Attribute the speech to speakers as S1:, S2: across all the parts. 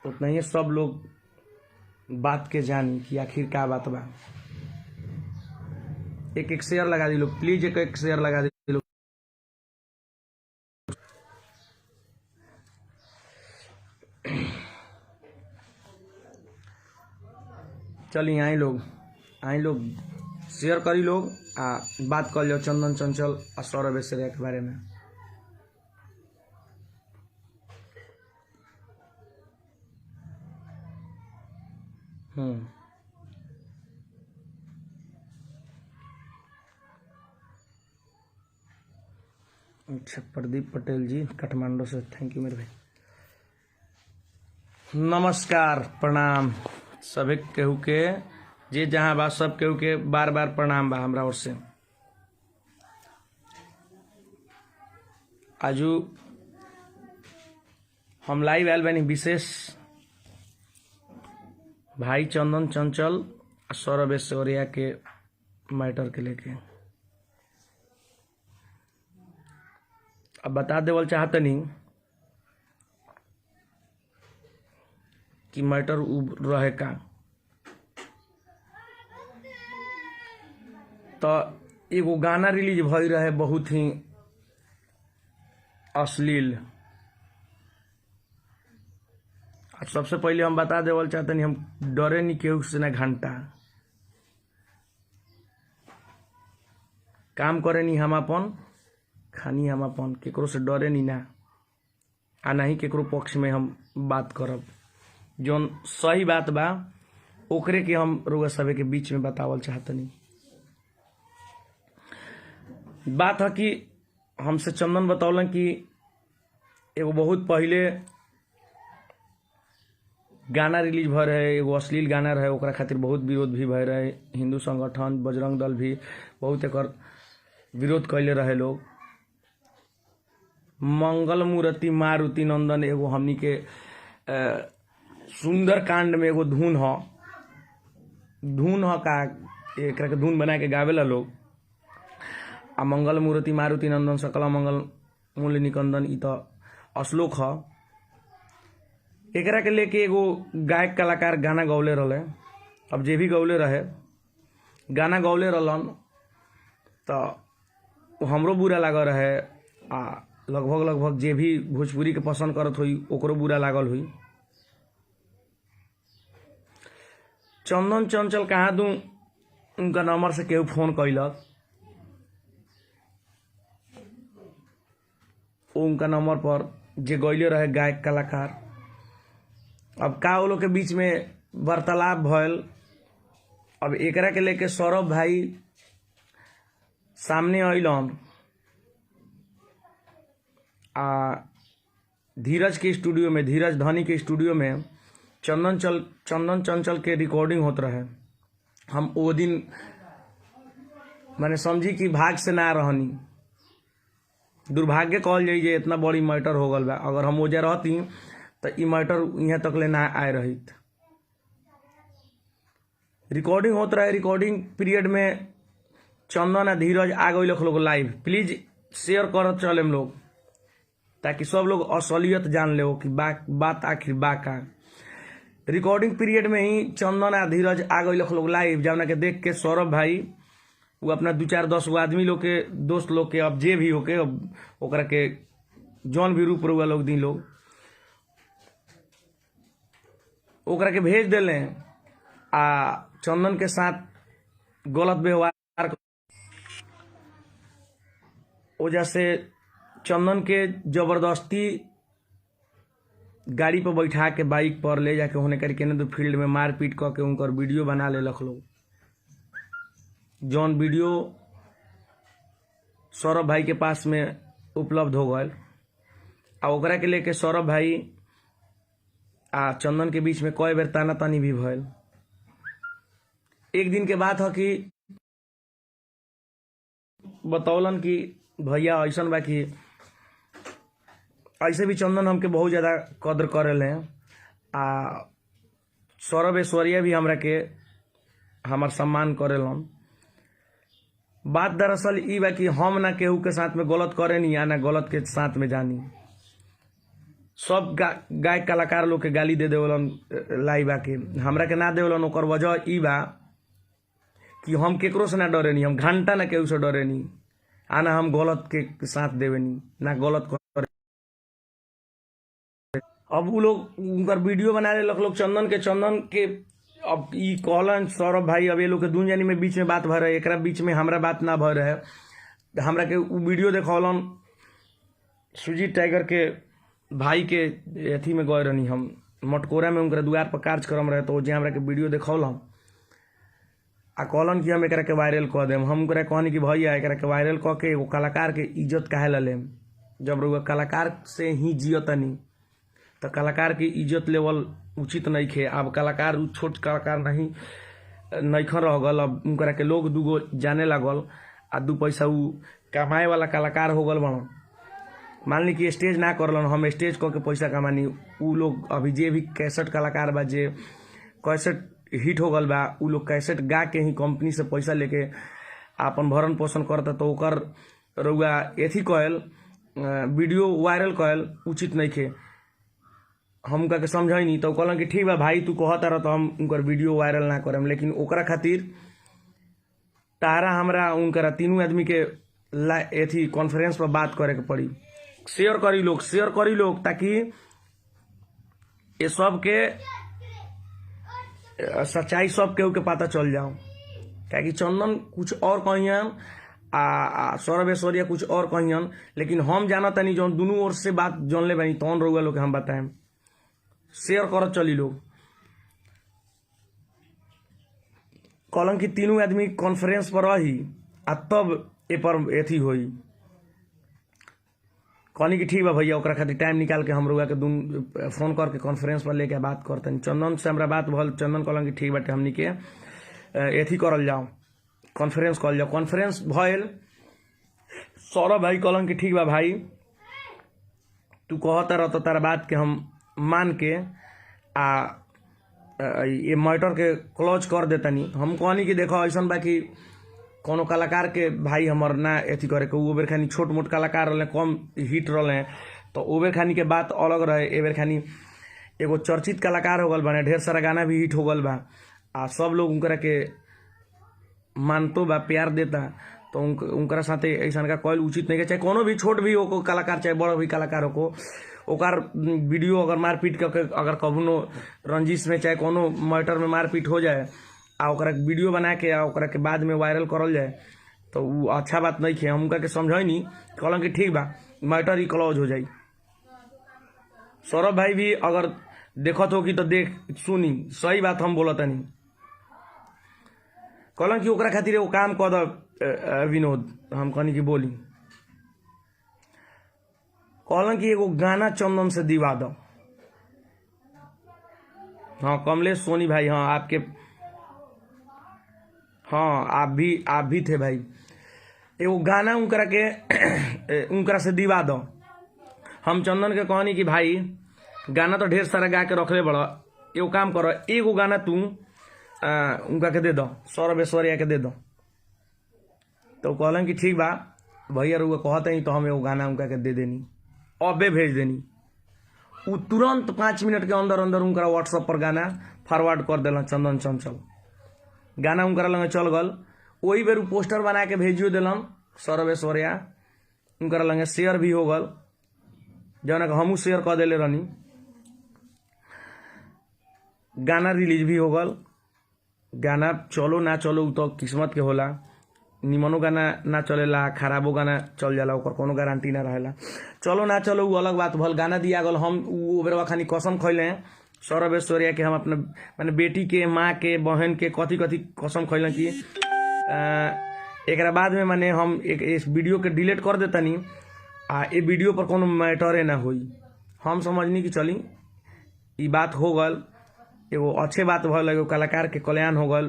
S1: उतना ही सब लोग बात के जानी कि आखिर का बात बा। एक एक शेयर लगा दी लोग, प्लीज एक एक शेयर लगा दी लोग। चलिए आई लोग शेयर करी लोग आ बात कर लो चंदन चंचल और सौरभ ऐश्वर्या के बारे में। अच्छा, प्रदीप पटेल जी काठमांडू से, थैंक यू मेरे भाई। नमस्कार, प्रणाम सभी केहू के, जे जहाँ बा सब केहू के बार बार प्रणाम बा हमरा ओर से। आजू हम लाइव आयल बानी विशेष भाई चंदन चंचल और सौरभ ऐश्वर्या के मैटर के लेके। अब बता देवल चाहतनी कि मैटर रहे का। तो एगो गाना रिलीज भई रहे बहुत ही अश्लील। सबसे पहले हम बता देवल चाहते नहीं, हम डरे नहीं केहू से ना घंटा, काम करे नहीं हम अपन, खानी हम अपन, केकरो से डरे नहीं ना, आ नहीं केकरो पक्ष में हम बात करब। जोन सही बात बा ओकरे के हम रोगा सभे के बीच में बतावल चाहते नहीं। बात है कि हमसे चंदन बतौलन कि एगो बहुत पहले गाना रिलीज भय रहे, एगो अश्लील गाना रहे, ओकरा खातिर बहुत विरोध भी भय रहे। हिंदू संगठन बजरंग दल भी बहुत एकर विरोध कैले रहे लोग। मंगल मूर्ति मारुति नंदन एगो हमनी के सुंदर कांड में एगो धुन ह का एकरा के धुन बना के गावेला लोग। आ मंगल मूर्ति मारुति नंदन सकला मंगल मूल्य निकंदन इ तो अश्लोक ह। एकरा के लेके एगो गायक कलाकार गाना गौले रहे। अब जे भी गौले रहे गाना गौले रहलन तो हमरो बुरा लागल रहे, आ लगभग जे भी भोजपुरी के पसंद करत हुई ओकरो बुरा लागल हुई। चंदन चंचल कहाँ दूं, उनका नंबर से केहू फोन कैलक, उनका नंबर पर जे गौले रहे गायक कलाकार। अब का वो लोग के बीच में वार्तालाप भयल। अब एकरा के लेके सौरभ भाई सामने अइलन आ धीरज के स्टूडियो में, धीरज धनी के स्टूडियो में चंदन चंचल के रिकॉर्डिंग होत रहे। हम वो दिन मैंने समझी कि भाग से ना रहनी, दुर्भाग्य कहल जाइए, इतना बड़ी मैटर हो गल बा। अगर हम ओजा रहती तो ई मैटर यहाँ तक ले ना आए रहित। रिकॉर्डिंग होत रहे, रिकॉर्डिंग पीरियड में चंदन आ धीरज आ गई लोग लाइव। प्लीज शेयर करत चले हम लोग, ताकि सब लोग असलियत जान ले कि बात आखिर बा का। रिकॉर्डिंग पीरियड में ही चंदन आ धीरज आ गई लोग लाइव, जौना के देख के सौरभ भाई वो अपना 2-4-10 गो आदमी लोग के, दोस्त लोग के, अब जे भी होके ओकरा के जौन भी रूप रुआ लोग दी लोग ओकरा के भेज दिले आ चंदन के साथ गलत व्यवहार वजह से चंदन के जबरदस्ती गाड़ी पर बैठा के बाइक पर ले जाके होने करके न तो फील्ड में मारपीट करके उनकर वीडियो बना ले लोग। जौन वीडियो सौरभ भाई के पास में उपलब्ध हो गए, आ ओकरा के लेके सौरभ भाई आ चंदन के बीच में कई बेर ताना तानी भी भयल। एक दिन के बात है कि बतौलन कि भैया ऐसन बा कि ऐसे भी चंदन हमके बहुत ज़्यादा कद्र करेले, आ सौरभ ऐश्वर्या भी हमरा के हमार सम्मान करेलन। बात दरअसल ई बा कि हम ना केहू के साथ में गलत करे नहीं, या ना गलत के साथ में जानी। सब गायक कलाकार लोग के गाली दे देवलन लाइव आके, हमरा के ना देवलन। ओकर वजह ई बा कि हम केकरो से ना डरे नी, हम घंटा ना केहू से डरे नी, आना हम गलत के साथ देवे नी, ना गलत करे। अब उ लोग उनकर वीडियो बना ले लोग चंदन के अब ई कहलन सौरभ भाई, अब ये लोग के दून जानी में बीच में बात भर रहे, एकरा बीच में हमरा बात ना भर रहे। हमरा के उ वीडियो देखौलन सुजीत टाइगर के भाई के अथी में गए रहनी हम मटकोरा में, उनके द्वार पर कार्यक्रम रहे, तो जे हमरा के वीडियो देखौलन आ कहलन कि हम एकरा के वायरल कह देम। हम ओकरा कहनी कि भैया एकरा के वायरल कह के एगो कलाकार के इज्जत काहे ला लेम, जब रउआ कलाकार से ही जियतनी तो कलाकार की इज्जत लेवल उचित नहीं खे। अब कलाकार छोट कलाकार नहीं खन रह गल, अब उनकरा के लोग दूगो जाने लागल आ दू पैसा उ कमाए वाला कलाकार हो गल बन। मान ली कि स्टेज ना करलन, हम स्टेज कह के पैसा कमानी, उ लोग अभी जे भी कैसेट कलाकार बा जे कैसेट हिट हो गल बा, उ लोग कैसेट गा के ही कंपनी से पैसा लेके आपन भरण पोषण करता, तो ओकर रउआ एथी कहल वीडियो वायरल कहल उचित नहीं खे। हम उनका के समझाई नहीं, तो कहलन कि ठीक बा भाई तू कहता रह तो हम उनकर वीडियो वायरल ना करम, लेकिन ओकरा खातिर तारा हमरा उनकरा तीनों आदमी के एथी कॉन्फ्रेंस पर बात करे के पड़ी। शेयर करी लोग ताकि ये सब के सच्चाई सब केहू के पता चल जाओ। क्या चंदन कुछ और कहियन आ सौरभ ऐश्वर्या कुछ और कहियन, लेकिन हम जाना तनी जो दोनों ओर से बात जानले बानी तौन रउआ लोग हम बताएं। शेयर करत चली लोग। कहलन कि तीनों आदमी कॉन्फ्रेंस पर रही आ तब ए पर एथी होई। कहनी कि ठीक बा भैया, ओकरा खातिर टाइम निकाल के हम रउआ के फोन करके कॉन्फ्रेंस पर लेके बात करतनी। चंदन से हमरा बात भल, चंदन कहलन कि ठीक बाटे हमनी के एथी करल जाओ, कॉन्फ्रेंस कल जाओ। कॉन्फ्रेंस भइल, सौरभ भाई कहलन कि ठीक बा भाई तू कहता रह तो तारा बात के हम मान के ये मैटर के क्लोज कर देतनी। हम कहनी कि देखो ऐसा बा कि कोनो कलाकार के भाई हमर ना एथी करे के, बेर खानी छोट मोट कलाकार रहे कम हिट रहे, तो ओ बेर खानी के बात अलग रहे। ए बेर खानी एगो चर्चित कलाकार हो गल बने, ढेर सारा गाना भी हिट हो गल बा आ सब लोग उनकरा के मानतो बा, प्यार देता, तो उनकरा साथे ऐसा का कॉल उचित नहीं है। चाहे कोनो भी छोट भी हो कलाकार, चाहे बड़ भी कलाकार हो, ओकर वीडियो अगर मारपीट करके अगर कभनो रंजिश में चाहे कोनो मैटर में मारपीट हो जाए आ ओकरा वीडियो बना के आ ओकरा के बाद में वायरल करल जाए तो वो अच्छा बात नहीं है। हम उनका के समझाई, कहलन कि ठीक बा मैटर ही क्लोज हो जाई। सौरभ भाई भी अगर देखत हो कि तो देख सुनी, सही बात हम बोलत नहीं। कहलन कि ओकरा खातिर एगो काम कर द विनोद। हम कहनी कि बोली। कहलन कि एगो गाना चंदन से दिवा दो। हाँ कमलेश सोनी भाई, हाँ आपके, हाँ आप भी थे भाई। एगो गाना उनकरा के उनकरा से दिवा दो। हम चंदन के कहनी कि भाई गाना तो ढेर सारा गा के रखले बड़ा, एगो काम करो एगो गाना तू उनका के दे दो, सौरभ ऐश्वर्या के दे दो। तो कहलन कि ठीक बा भैया रुआ कहते ही तो हम एगो गाना उनका के दे देनी, अबे भेज देनी। उ तुरंत 5 मिनट के अंदर अंदर उनका व्हाट्सएप पर गाना फॉरवर्ड कर दिल चंदन चंचल। गाना उनका लगे चल गल। वही बेर पोस्टर बना के भेजियो दिलन सौरभ ऐश्वर्या, उनका लगे शेयर भी हो गल, जौन हमू शेयर कर दिले रहनी। गाना रिलीज भी हो गल। गाना चलो ना चलो तो किस्मत के होला, निमनो गाना ना चलेला, खराबो गाना चल जाला, ओकर कोनो गारंटी ना रहेला। चलो ना चलो वो अलग बात भल, गाना दिया गल। हम वो बेरवा खानी कसम खैले सौरभ ऐश्वर्या के, हम अपने माने बेटी के, माँ के, बहन के कथी कथी कसम खैले कि एकरा बाद में माने हम इस वीडियो के डिलीट कर देतनी आ ये वीडियो पर कोनो मैटरे ना होई। हम समझनी कि चली ई बात हो गल, एगो अच्छे बात भल, एगो कलाकार के कल्याण हो गल,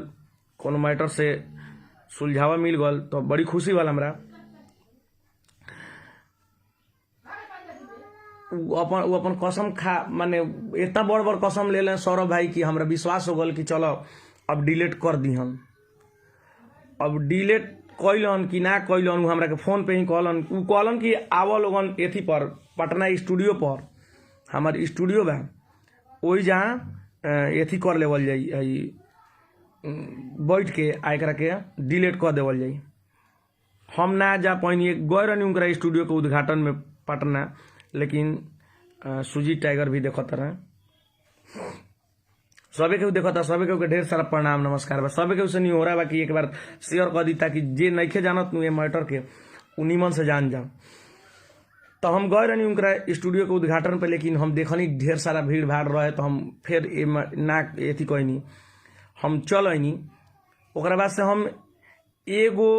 S1: कोनो मैटर से सुलझावा मिल गल, तो बड़ी खुशी वाला हमरा। वो अपन कसम खा माने इतना बड़ बड़ कसम ले लें सौरभ भाई की हमरा विश्वास हो गल कि चलो अब डिलीट कर दी। हम अब डिलीट कैलन कि ना कैलन, हमरा के फोन पे ही कहलन। उ कहलन कि आव लोगन एथी पर पटना स्टूडियो पर, हमार स्टूडियो बा वही जहाँ एथी कर लेवल जाई बैठ के एकरा के डिलीट कर देवल जाई। हम ना जा पानी गए रहनी उनका स्टूडियो के उद्घाटन में पटना, लेकिन सुजीत टाइगर भी देखता रहे। सबे के देखता, सबे के ढेर सारा प्रणाम नमस्कार बा। सबे के से नहीं हो रहा बा कि एक बार शेयर कर दी ताकि जे नइखे जानत ये मैटर के उ निमन से जान जाओ। तो हम गए रहनी उनका स्टूडियो के उद्घाटन पे, लेकिन हम देखनी ढेर सारा भीड़ भाड़ रहे तो हम फिर ना एथी कहनी, हम चल आनी। ओकरा बाद से हम एगो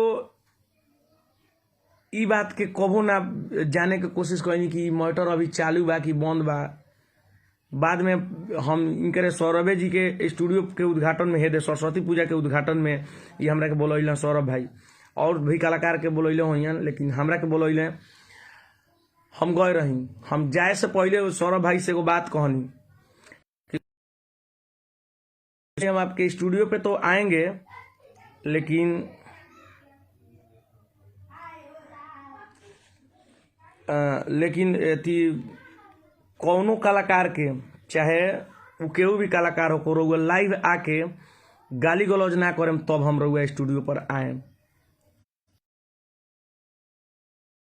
S1: ई बात के कबो ना जाने के कोशिश करनी कि मैटर अभी चालू बा कि बंद बा। बाद में हम इनके सौरभे जी के स्टूडियो के उद्घाटन में हेदे सरस्वती पूजा के उद्घाटन में ये हमरा के बोलैल सौरभ भाई, और भी कलाकार के बोलैले हुई, लेकिन हमरा के बोलैले। हम गए रही। हम जाए से पहले सौरभ भाई से एगो बात कहनी कि हम आपके स्टूडियो पे तो आएंगे, लेकिन कौनो कलाकार के चाहे वो केहू भी कलाकार हो रहुआ लाइव आके गाली गलौज ना करें तब हम रहुआ स्टूडियो पर आए।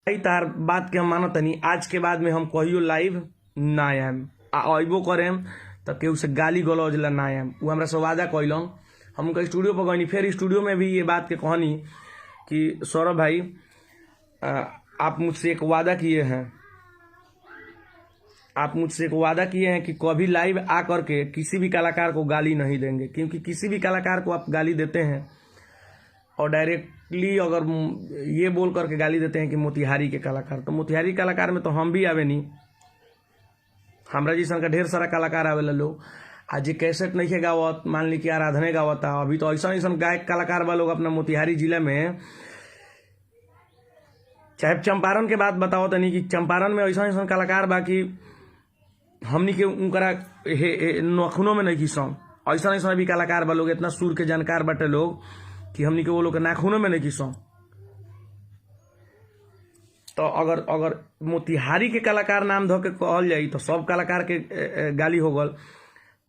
S1: तार बात के हम मानत नहीं, आज के बाद में हम कहियो लाइव ना आएम, अबो करें तो केहू से गाली गलौज ला ना आएम। वो हमरा से वादा कैलम। हम उनका स्टूडियो पर गई, फिर स्टूडियो में भी ये बात के कहनी कि सौरभ भाई आप मुझसे एक वादा किए हैं, आप मुझसे एक वादा किए हैं कि कभी लाइव आकर के किसी भी कलाकार को गाली नहीं देंगे, क्योंकि किसी भी कलाकार को आप गाली देते हैं और डायरेक्टली अगर ये बोल करके गाली देते हैं कि मोतिहारी के कलाकार, तो मोतिहारी कलाकार में तो हम भी आवे नहीं, हमरा जैसा का ढेर सारा कलाकार आवेला लोग। आज ये कैसेट नहीं गावत, मान ली कि आराधने गावता, अभी तो ऐसा ऐसा गायक कलाकार वालों अपना मोतिहारी जिले में, चाहे चंपारण के बात बताओ तो नहीं कि चंपारण में ऐसा ऐसा कलाकार बा कि हमनी के उनकरा नखुनों में नहीं की सॉन्ग, ऐसा ऐसा भी कलाकार बा लोग, इतना सुर के जानकार बाटे लोग कि हमनी के वो लोग के नाखूनों में नहीं की सॉन्ग। तो अगर मोतिहारी के कलाकार नाम धो के कहल जाई तो सब कलाकार के गाली हो गल।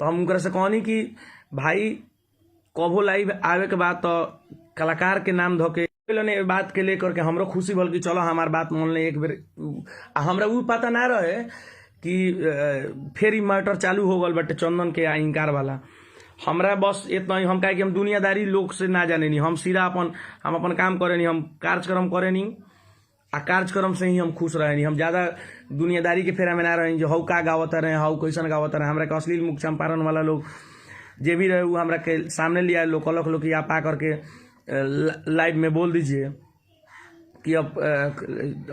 S1: तो हम उनकरा से कहनी कि भाई कभो लाइव आवे के बाद तो कलाकार के नाम धो के बात के लेकर के हमरो खुशी भल कि चलो हमार बात मान ले एक बेर। हमरा वो पता ना रहे कि फिर मैटर चालू हो गल बटे चंदन के इंकार वाला। हमरा बस इतना ही, हम कहे कि हम दुनियादारी लोग से ना जाने नहीं, हम सीधा हम अपन काम करे नहीं, हम कार्यक्रम करे नहीं, आ कार्यक्रम से ही हम खुश रहे नहीं। हम ज्यादा दुनियादारी के फेरा में ना रहे जो हऊ का गावत रहे, हऊ कैसन गावत रहे। हमरा के अश्लील मुख चंपारण वाला लोग जे भी रहे वो हमरा के सामने लिया लोग कहलक लोग कि आप आ करके लाइव में बोल दीजिए कि अब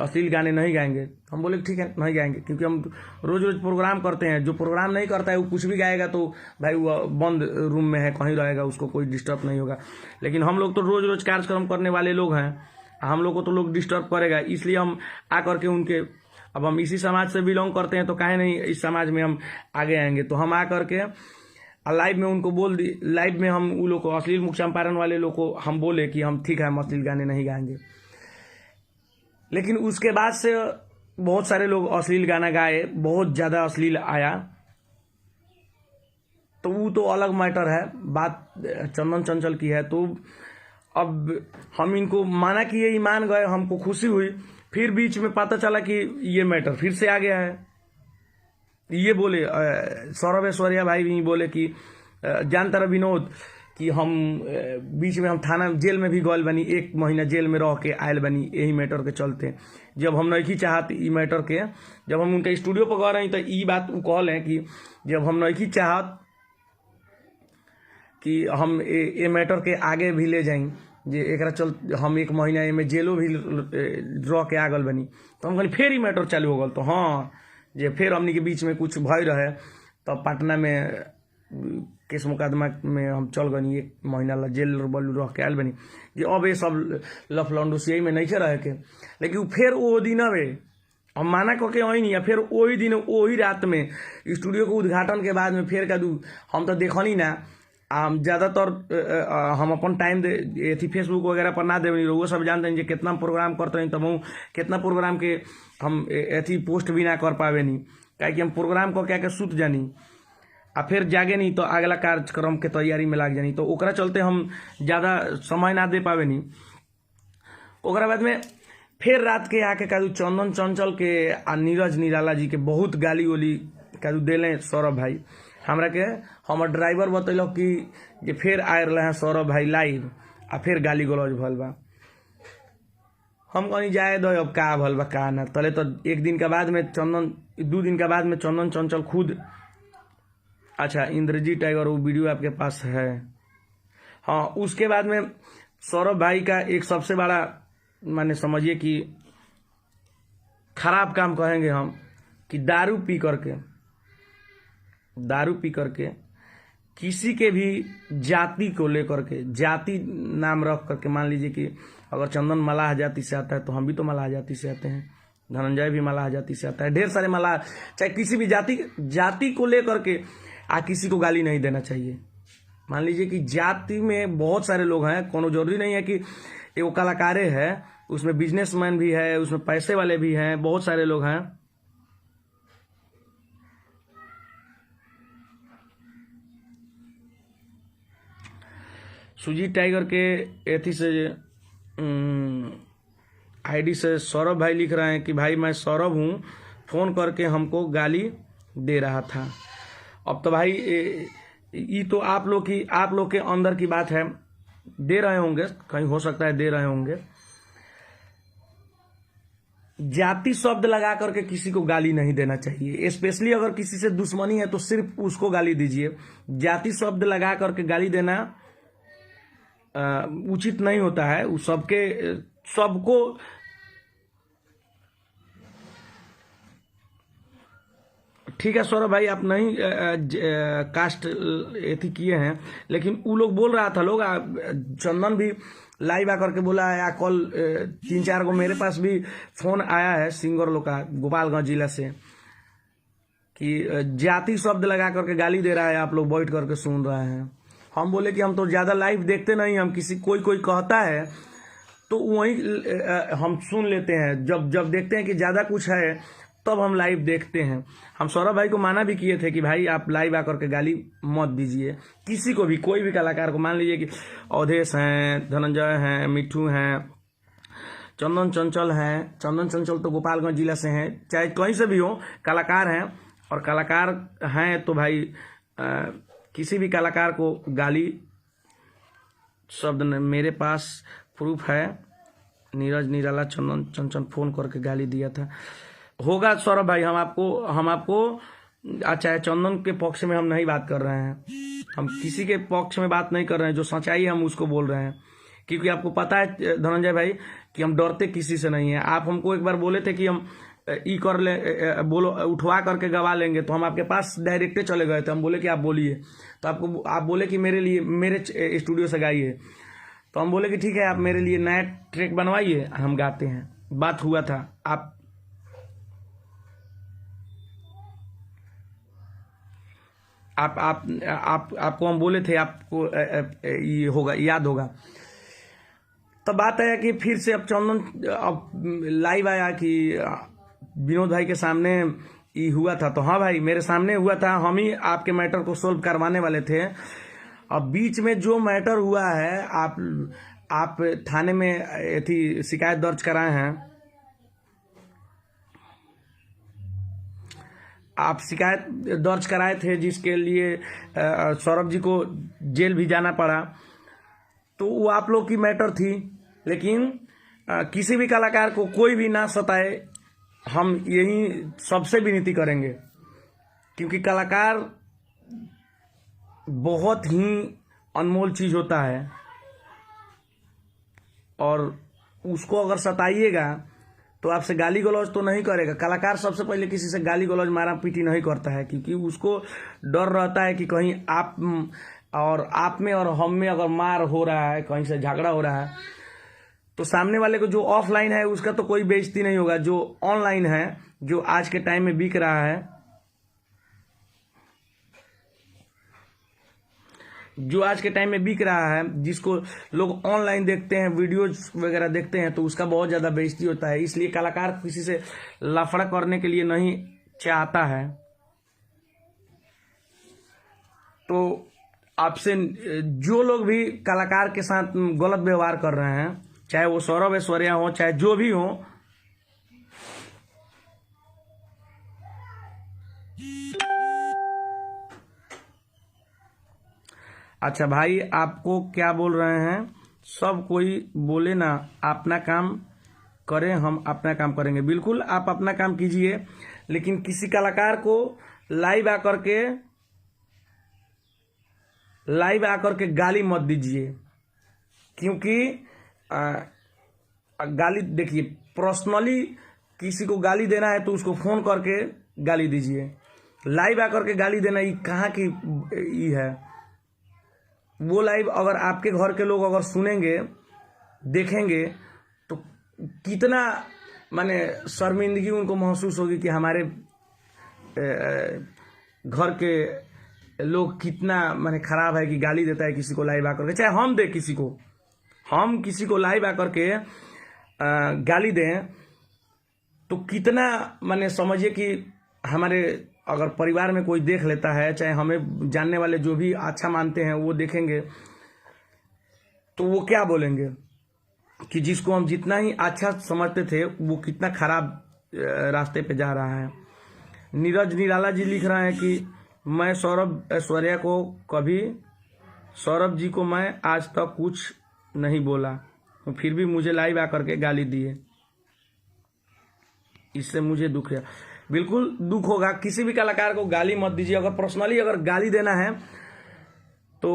S1: अश्लील गाने नहीं गाएंगे। हम बोले ठीक है नहीं गाएंगे, क्योंकि हम रोज रोज प्रोग्राम करते हैं। जो प्रोग्राम नहीं करता है वो कुछ भी गाएगा तो भाई वो बंद रूम में है, कहीं रहेगा, उसको कोई डिस्टर्ब नहीं होगा। लेकिन हम लोग तो रोज रोज कार्यक्रम करने वाले लोग हैं, हम लोग को तो लोग डिस्टर्ब करेगा। इसलिए हम आकर के उनके, अब हम इसी समाज से बिलोंग करते हैं तो काहे नहीं इस समाज में हम आगे आएंगे। तो हम आकर के लाइव में उनको बोल दी, लाइव में हम उन लोग को अश्लील मुख चंपारण वाले लोग को हम बोले कि हम ठीक है हम अश्लील गाने नहीं गाएंगे। लेकिन उसके बाद से बहुत सारे लोग अश्लील गाना गाए, बहुत ज्यादा अश्लील आया, तो वो तो अलग मैटर है। बात चंदन चंचल की है, तो अब हम इनको माना कि ये मान गए, हमको खुशी हुई। फिर बीच में पता चला कि ये मैटर फिर से आ गया है। ये बोले सौरभ ऐश्वर्या भाई भी बोले कि जानता रहा विनोद कि हम बीच में हम थाना जेल में भी गए बनी, 1 महीना जेल में रह के आयल बनी यही मैटर के चलते। जब हम नहीं चाहत ई मैटर के, जब हम उनके स्टूडियो पर गए रही तो ई बात वो कहल है कि जब हम नहीं चाहत कि हम ये मैटर के आगे भी ले जाएं, जे एक चल हम 1 महीना में जेलो भी रह के आगल बनी। तो हम कहली फिर ही मैटर चालू हो गल। तो हाँ जे फिर हमनी के बीच में कुछ भय रहे तो पटना में केस मुकदमा में हम चल गनी, 1 महीना ला जेल रह के आयल बनी कि अब ये सब लफलंडुसियाई में नहीं रहे के। लेकिन फिर वो दिन हम माना करके वही नहीं, फिर वही दिन वही रात में स्टूडियो के उद्घाटन के बाद में फिर का हम तो देखनी ना। ज़्यादातर हम अपन टाइम दे फेसबुक वगैरह पर ना देवनी, वो सब जानते हैं कितना प्रोग्राम करते हैं, तब कितना प्रोग्राम के हम पोस्ट भी ना कर पावे नहीं। क्या कि हम प्रोग्राम को क्या के सूत जानी आ फिर जागे नहीं तो अगला कार्यक्रम के तैयारी में लाग जानी, तो ओकरा चलते हम ज़्यादा समय ना दे पावे नहीं। ओकरा बाद में फिर रात के आके कादू चंदन चंचल के आ नीरज निराला जी के बहुत गाली उली कादू दिले सौरभ भाई हमरा के। हमर ड्राइवर बतैलक कि जे फिर आए रहे हैं सौरभ भाई लाइव आ फिर गाली गलौज भल बा। हम कहीं जाए दो अब का भल बा का ना, तले तो एक दिन के बाद में चंदन 2 दिन के बाद में चंदन चंचल खुद, अच्छा इंद्रजीत टाइगर वो वीडियो आपके पास है, हाँ। उसके बाद में सौरभ भाई का एक सबसे बड़ा माने समझिए कि खराब काम कहेंगे हम कि दारू पी करके किसी के भी जाति को लेकर के, जाति नाम रख करके, मान लीजिए कि अगर चंदन मलाह जाति से आता है तो हम भी तो मलाह जाति से आते हैं, धनंजय भी मलाह जाति से आता है, ढेर सारे मलाह, चाहे किसी भी जाति को लेकर के किसी को गाली नहीं देना चाहिए। मान लीजिए कि जाति में बहुत सारे लोग हैं, कोनो जरूरी नहीं है कि वो कलाकारे है, उसमें बिजनेसमैन भी है, उसमें पैसे वाले भी हैं, बहुत सारे लोग हैं। सुजीत टाइगर के एथी से आईडी से सौरभ भाई लिख रहे हैं कि भाई मैं सौरभ हूँ, फोन करके हमको गाली दे रहा था। अब तो भाई ये तो आप लोग के अंदर की बात है, दे रहे होंगे, कहीं हो सकता है दे रहे होंगे। जाति शब्द लगा करके किसी को गाली नहीं देना चाहिए, स्पेशली अगर किसी से दुश्मनी है तो सिर्फ उसको गाली दीजिए। जाति शब्द लगा करके गाली देना उचित नहीं होता है। उस सबको ठीक है सौरभ भाई, आप नहीं कास्ट एथी किए हैं, लेकिन वो लोग बोल रहा था, लोग चंदन भी लाइव आकर के बोला है, कल 3-4 गो मेरे पास भी फोन आया है सिंगर लोग का गोपालगंज जिला से कि जाति शब्द लगा करके गाली दे रहा है, आप लोग बैठ करके सुन रहे हैं। हम बोले कि हम तो ज़्यादा लाइव देखते नहीं, हम कोई कहता है तो वहीं हम सुन लेते हैं, जब देखते हैं कि ज़्यादा कुछ है तब हम लाइव देखते हैं। हम सौरभ भाई को माना भी किए थे कि भाई आप लाइव आकर के गाली मत दीजिए किसी को भी, कोई भी कलाकार को। मान लीजिए कि अवधेश हैं, धनंजय हैं, मिठू हैं, चंदन चंचल हैं। चंदन चंचल तो गोपालगंज जिला से हैं, चाहे कहीं से भी हो, कलाकार हैं। और कलाकार हैं तो भाई किसी भी कलाकार को गाली शब्द मेरे पास प्रूफ है, नीरज निराला चंदन चंचल फोन करके गाली दिया था। होगा सौरभ भाई, हम आपको चाहे चंदन के पक्ष में हम नहीं बात कर रहे हैं, हम किसी के पक्ष में बात नहीं कर रहे हैं, जो सच्चाई है हम उसको बोल रहे हैं। क्योंकि आपको पता है धनंजय भाई कि हम डरते किसी से नहीं है। आप हमको एक बार बोले थे कि हम कर ले, बोलो उठवा करके गवा लेंगे, तो हम आपके पास डायरेक्टे चले गए थे। हम बोले कि आप बोलिए, तो आप बोले कि मेरे स्टूडियो से गाइए, तो हम बोले कि ठीक है, आप मेरे लिए नया ट्रैक बनवाइए, हम गाते हैं। बात हुआ था, आपको हम बोले थे, आपको ये होगा, याद होगा। तब बात है कि फिर से अब चंदन अब लाइव आया कि विनोद भाई के सामने ये हुआ था, तो हाँ भाई मेरे सामने हुआ था, हम ही आपके मैटर को सोल्व करवाने वाले थे। अब बीच में जो मैटर हुआ है, आप थाने में थी शिकायत दर्ज कराए हैं, आप शिकायत दर्ज कराए थे, जिसके लिए सौरभ जी को जेल भी जाना पड़ा। तो वो आप लोग की मैटर थी, लेकिन किसी भी कलाकार को कोई भी ना सताए, हम यही सबसे विनती करेंगे। क्योंकि कलाकार बहुत ही अनमोल चीज होता है, और उसको अगर सताइएगा तो आपसे गाली गलौज तो नहीं करेगा। कलाकार सबसे पहले किसी से गाली गलौज मारा पीटी नहीं करता है, क्योंकि उसको डर रहता है कि कहीं आप में और हम में अगर मार हो रहा है, कहीं से झगड़ा हो रहा है, तो सामने वाले को जो ऑफलाइन है उसका तो कोई बेइज्जती नहीं होगा। जो ऑनलाइन है, जो आज के टाइम में बिक रहा है, जिसको लोग ऑनलाइन देखते हैं, वीडियोज वगैरह देखते हैं, तो उसका बहुत ज़्यादा बेइज्जती होता है। इसलिए कलाकार किसी से लफड़ा करने के लिए नहीं चाहता है। तो आपसे जो लोग भी कलाकार के साथ गलत व्यवहार कर रहे हैं, चाहे वो सौरभ ऐश्वर्या हो, चाहे जो भी हो, अच्छा भाई आपको क्या बोल रहे हैं, सब कोई बोले ना, अपना काम करें, हम अपना काम करेंगे। बिल्कुल आप अपना काम कीजिए, लेकिन किसी कलाकार को लाइव आकर के गाली मत दीजिए, क्योंकि गाली देखिए, पर्सनली किसी को गाली देना है तो उसको फोन करके गाली दीजिए। लाइव आकर के गाली देना ये कहाँ की ये है। वो लाइव अगर आपके घर के लोग अगर सुनेंगे, देखेंगे, तो कितना माने शर्मिंदगी उनको महसूस होगी कि हमारे घर के लोग कितना माने खराब है कि गाली देता है किसी को लाइव आकर के। चाहे हम किसी को लाइव आकर के गाली दें, तो कितना माने समझिए कि हमारे अगर परिवार में कोई देख लेता है, चाहे हमें जानने वाले जो भी अच्छा मानते हैं वो देखेंगे, तो वो क्या बोलेंगे कि जिसको हम जितना ही अच्छा समझते थे वो कितना खराब रास्ते पे जा रहा है। नीरज निराला जी लिख रहे हैं कि मैं सौरभ ऐश्वर्या को सौरभ जी को मैं आज तक कुछ नहीं बोला, तो फिर भी मुझे लाइव आकर के गाली दिए, इससे मुझे दुख है। बिल्कुल दुख होगा, किसी भी कलाकार को गाली मत दीजिए। अगर पर्सनली अगर गाली देना है तो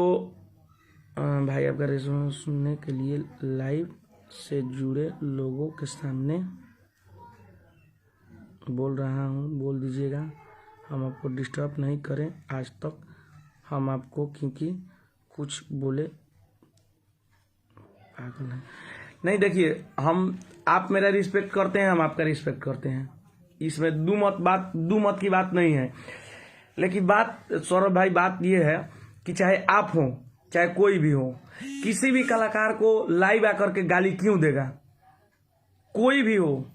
S1: भाई आपका रेजोनेंस सुनने के लिए लाइव से जुड़े लोगों के सामने बोल रहा हूँ, बोल दीजिएगा, हम आपको डिस्टर्ब नहीं करें आज तक हम आपको क्योंकि कुछ बोले नहीं। देखिए, आप मेरा रिस्पेक्ट करते हैं, हम आपका रिस्पेक्ट करते हैं, इसमें दो मत की बात नहीं है। लेकिन बात सौरभ भाई, बात ये है कि चाहे आप हो चाहे कोई भी हो, किसी भी कलाकार को लाइव आकर के गाली क्यों देगा, कोई भी हो,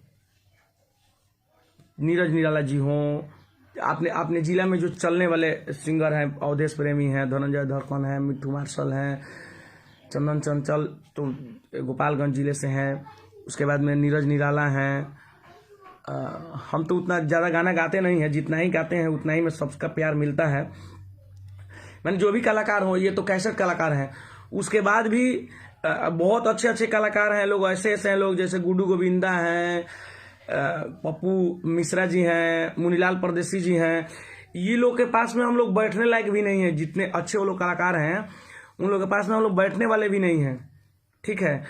S1: नीरज निराला जी हो, अपने जिला में जो चलने वाले सिंगर हैं, अवधेश प्रेमी हैं, धनंजय धड़कन है, मिट्ठू मार्शल हैं, चंदन चंचल तो गोपालगंज जिले से हैं, उसके बाद में नीरज निराला हैं। हम तो उतना ज़्यादा गाना गाते नहीं हैं, जितना ही गाते हैं उतना ही में सबका प्यार मिलता है। मैंने जो भी कलाकार हो, ये तो कैसेट कलाकार हैं, उसके बाद भी बहुत अच्छे अच्छे कलाकार हैं लोग, ऐसे हैं लोग जैसे गुड्डू गोविंदा हैं, पप्पू मिश्रा जी हैं, मुनीलाल परदेसी जी हैं। ये लोग के पास में हम लोग बैठने लायक भी नहीं है, जितने अच्छे वो लोग कलाकार हैं उन लोगों के पास में हम लोग बैठने वाले भी नहीं हैं, ठीक है।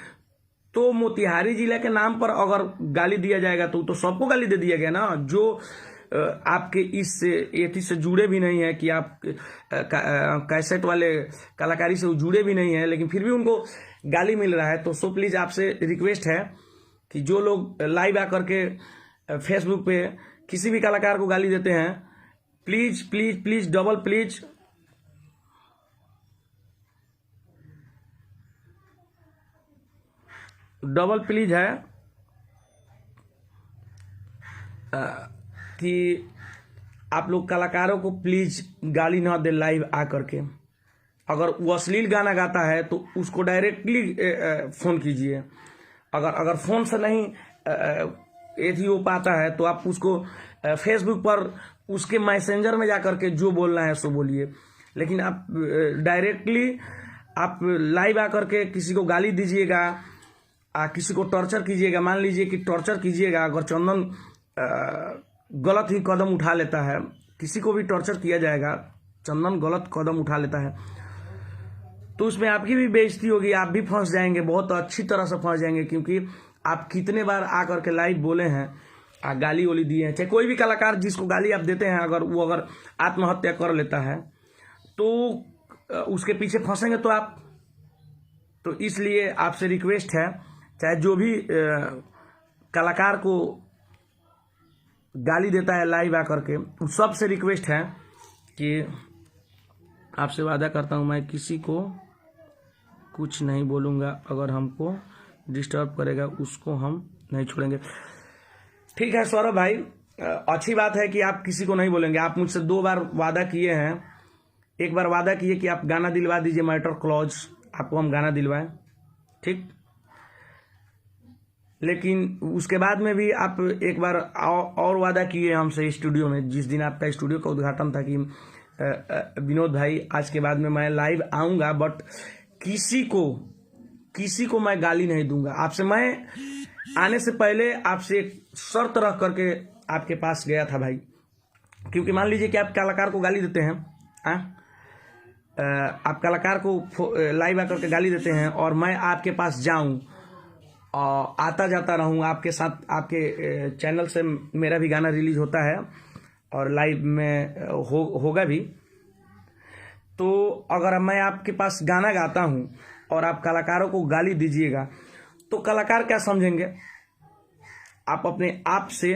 S1: तो मोतिहारी जिला के नाम पर अगर गाली दिया जाएगा तो सबको गाली दे दिया गया ना, जो आपके इस एथी से जुड़े भी नहीं है, कि आप कैसेट वाले कलाकारी से जुड़े भी नहीं है, लेकिन फिर भी उनको गाली मिल रहा है। तो सो प्लीज़ आपसे रिक्वेस्ट है कि जो लोग लाइव आकर के फेसबुक पे किसी भी कलाकार को गाली देते हैं, please please please double please है कि आप लोग कलाकारों को प्लीज गाली ना दे लाइव आकर के। अगर वो अश्लील गाना गाता है तो उसको डायरेक्टली फोन कीजिए। अगर फोन से नहीं एथी हो पाता है तो आप उसको फेसबुक पर उसके मैसेंजर में जाकर के जो बोलना है सो बोलिए, लेकिन आप डायरेक्टली आप लाइव आकर के किसी को गाली दीजिएगा, किसी को टॉर्चर कीजिएगा। मान लीजिए कि टॉर्चर कीजिएगा, अगर चंदन गलत ही कदम उठा लेता है, किसी को भी टॉर्चर किया जाएगा, चंदन गलत कदम उठा लेता है तो उसमें आपकी भी बेइज्जती होगी, आप भी फंस जाएंगे, बहुत अच्छी तरह से फंस जाएंगे, क्योंकि आप कितने बार आकर के लाइव बोले हैं, गाली वाली दिए हैं। चाहे कोई भी कलाकार जिसको गाली आप देते हैं, अगर आत्महत्या कर लेता है तो उसके पीछे फंसेंगे तो आप। तो इसलिए आपसे रिक्वेस्ट है, चाहे जो भी कलाकार को गाली देता है लाइव आकर के, उन सबसे रिक्वेस्ट है कि आपसे वादा करता हूं मैं किसी को कुछ नहीं बोलूँगा, अगर हमको डिस्टर्ब करेगा उसको हम नहीं छोड़ेंगे। ठीक है सौरभ भाई, अच्छी बात है कि आप किसी को नहीं बोलेंगे। आप मुझसे 2 बार वादा किए हैं। एक बार वादा किए कि आप गाना दिलवा दीजिए, मैटर क्लॉज, आपको हम गाना दिलवाएं, ठीक। लेकिन उसके बाद में भी आप एक बार और वादा किए हमसे स्टूडियो में, जिस दिन आपका स्टूडियो का उद्घाटन था, कि विनोद भाई आज के बाद में मैं लाइव आऊँगा, बट किसी को मैं गाली नहीं दूंगा। आपसे मैं आने से पहले आपसे एक शर्त रख करके आपके पास गया था भाई, क्योंकि मान लीजिए कि आप कलाकार को गाली देते हैं, आप कलाकार को लाइव आकर के गाली देते हैं और मैं आपके पास जाऊं और आता जाता रहूं आपके साथ, आपके चैनल से मेरा भी गाना रिलीज होता है और लाइव में होगा भी। तो अगर मैं आपके पास गाना गाता हूं और आप कलाकारों को गाली दीजिएगा तो कलाकार क्या समझेंगे? आप अपने आप से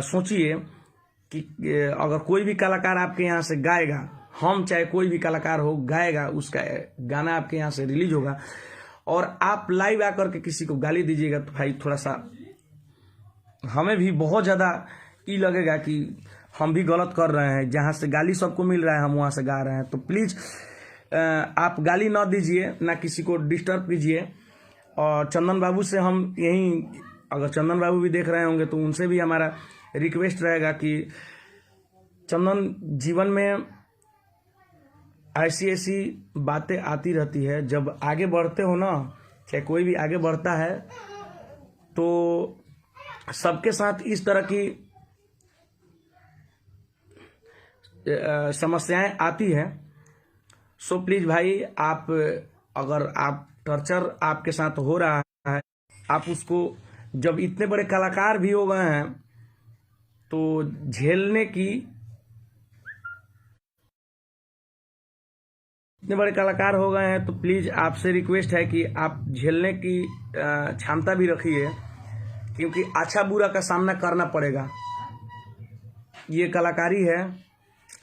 S1: सोचिए कि अगर कोई भी कलाकार आपके यहाँ से गाएगा, हम चाहे कोई भी कलाकार हो गाएगा, उसका गाना आपके यहाँ से रिलीज होगा और आप लाइव आकर के किसी को गाली दीजिएगा, तो भाई थोड़ा सा हमें भी बहुत ज़्यादा ये लगेगा कि हम भी गलत कर रहे हैं। जहाँ से गाली सबको मिल रहा है हम वहाँ से गा रहे हैं। तो प्लीज़ आप गाली ना दीजिए, ना किसी को डिस्टर्ब कीजिए। और चंदन बाबू से हम यही, अगर चंदन बाबू भी देख रहे होंगे तो उनसे भी हमारा रिक्वेस्ट रहेगा कि चंदन, जीवन में ऐसी बातें आती रहती है, जब आगे बढ़ते हो ना, चाहे कोई भी आगे बढ़ता है तो सबके साथ इस तरह की समस्याएं आती है। सो प्लीज़ भाई, आप अगर आप टॉर्चर आपके साथ हो रहा है, आप उसको, जब इतने बड़े कलाकार भी हो गए हैं तो झेलने की, इतने बड़े कलाकार हो गए हैं तो प्लीज़ आपसे रिक्वेस्ट है कि आप झेलने की क्षमता भी रखिए, क्योंकि अच्छा बुरा का सामना करना पड़ेगा। ये कलाकारी है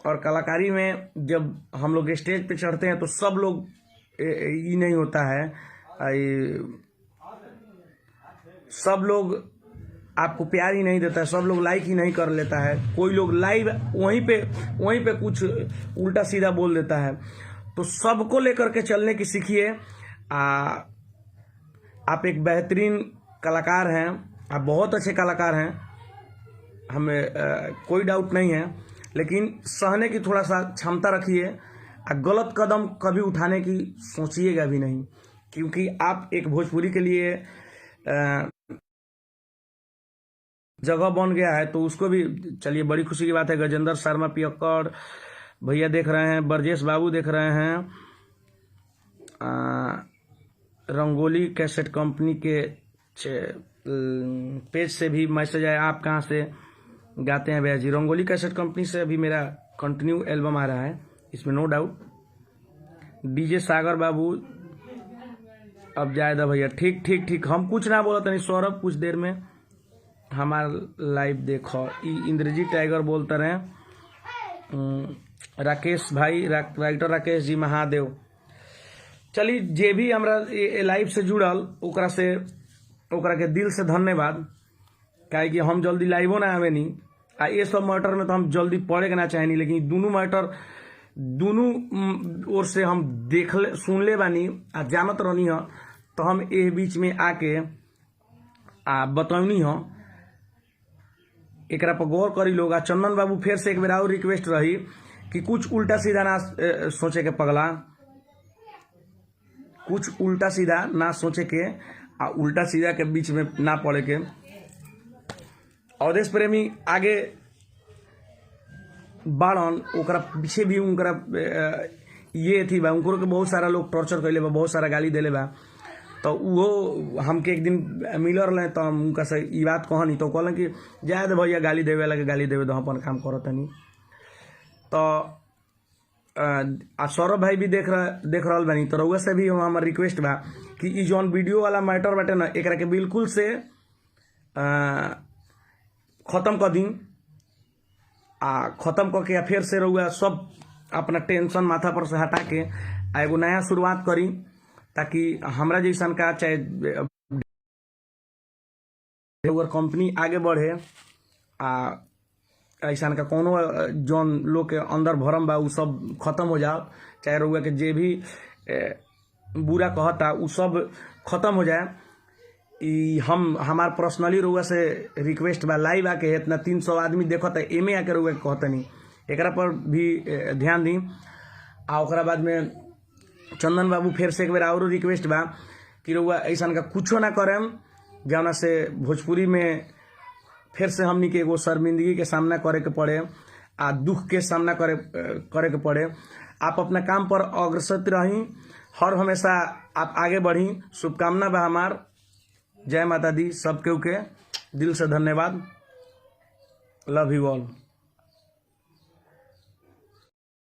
S1: और कलाकारी में जब हम लोग स्टेज पे चढ़ते हैं तो सब लोग, ये नहीं होता है, सब लोग आपको प्यार ही नहीं देता है, सब लोग लाइक ही नहीं कर लेता है। कोई लोग लाइव वहीं पे कुछ उल्टा सीधा बोल देता है। तो सबको लेकर के चलने की सीखिए। आप एक बेहतरीन कलाकार हैं, आप बहुत अच्छे कलाकार हैं, हमें कोई डाउट नहीं है, लेकिन सहने की थोड़ा सा क्षमता रखिए। गलत कदम कभी उठाने की सोचिएगा भी नहीं, क्योंकि आप एक भोजपुरी के लिए जगह बन गया है, तो उसको भी, चलिए बड़ी खुशी की बात है। गजेंद्र शर्मा पियक्कड़ भैया देख रहे हैं, ब्रजेश बाबू देख रहे हैं, रंगोली कैसेट कंपनी के पेज से भी मैसेज आया, आप कहाँ से गाते हैं भैया जी? रंगोली कैसेट कंपनी से अभी मेरा कंटिन्यू एल्बम आ रहा है, इसमें नो डाउट। डीजे सागर बाबू, अब जायदा भैया, ठीक, हम कुछ ना बोलते नहीं। सौरभ, कुछ देर में हमारा लाइव देखो। इंद्रजीत टाइगर बोलते रहे। राकेश भाई, राइटर राकेश जी महादेव। चलिए, जे भी हमरा लाइव से जुड़ल ओकरा के दिल से धन्यवाद, काहे कि हम जल्दी लाइवो ना आवे नी, आ ये सब मैटर में तो हम जल्दी पढ़े के ना चाहेनी, लेकिन दोनों मैटर दोनों ओर से हम सुन ले बानी आ जानत रहनी ह, तो हम ए बीच में आके बतौनी ह। एकरा पर गौर करी लोग। चंदन बाबू, फिर से एक बेर और रिक्वेस्ट रही कि कुछ उल्टा सीधा ना सोचे के पगला, कुछ उल्टा सीधा ना सोचे के, उल्टा सीधा के बीच में ना पड़े के। अवधेश प्रेमी आगे बाड़न, ओकरा पीछे भी उनकरा ये थी बा, उनको के बहुत सारा लोग टॉर्चर कैले बा, बहुत सारा गाली देले बा। तो वो हमके एक दिन मिलर रहे, तो हम उनका से ये बात कहनी, तो कहलन कि जाए दे भैया, गाली देवे लगे गाली देवे दो, अपन काम करो तनी। तो सौरभ भाई भी देख रहा बानी, तो रउआ से भी हमार रिक्वेस्ट बा कि ई जौन वीडियो वाला मैटर बाटे ना, एकरा के बिल्कुल से खत्म कर दी, खत्म करके फिर से रउआ सब अपना टेंशन माथा पर से हटा के एगो नया शुरुआत करी, ताकि हमरा जैसन का चाहे अगर कंपनी आगे बढ़े आ ऐसा का कोनो जौन लोग के अंदर भरम बा उ सब खत्म हो जाओ, चाहे रउआ के जे भी बुरा कहता उ सब खत्म हो जाए। हमार पर्सनली रउआ से रिक्वेस्ट बा, लाइव आके इतना 300 आदमी देखता एमे आके रउआ के कहतनी, एकरा पर भी ध्यान दी। आ ओकरा बाद में चंदन बाबू फिर से एक बार और रिक्वेस्ट बा कि रउआ ऐसा का कुछो ना करें जौना से भोजपुरी में फिर से हमनी के एगो शर्मिंदगी के सामना करे के पड़े आ दुख के सामना करे के पड़े। आप अपना काम पर अग्रसर रही, हर हमेशा आप आगे बढ़ी। शुभकामना बा हमार। जय माता दी। सबके दिल से धन्यवाद। Love you all.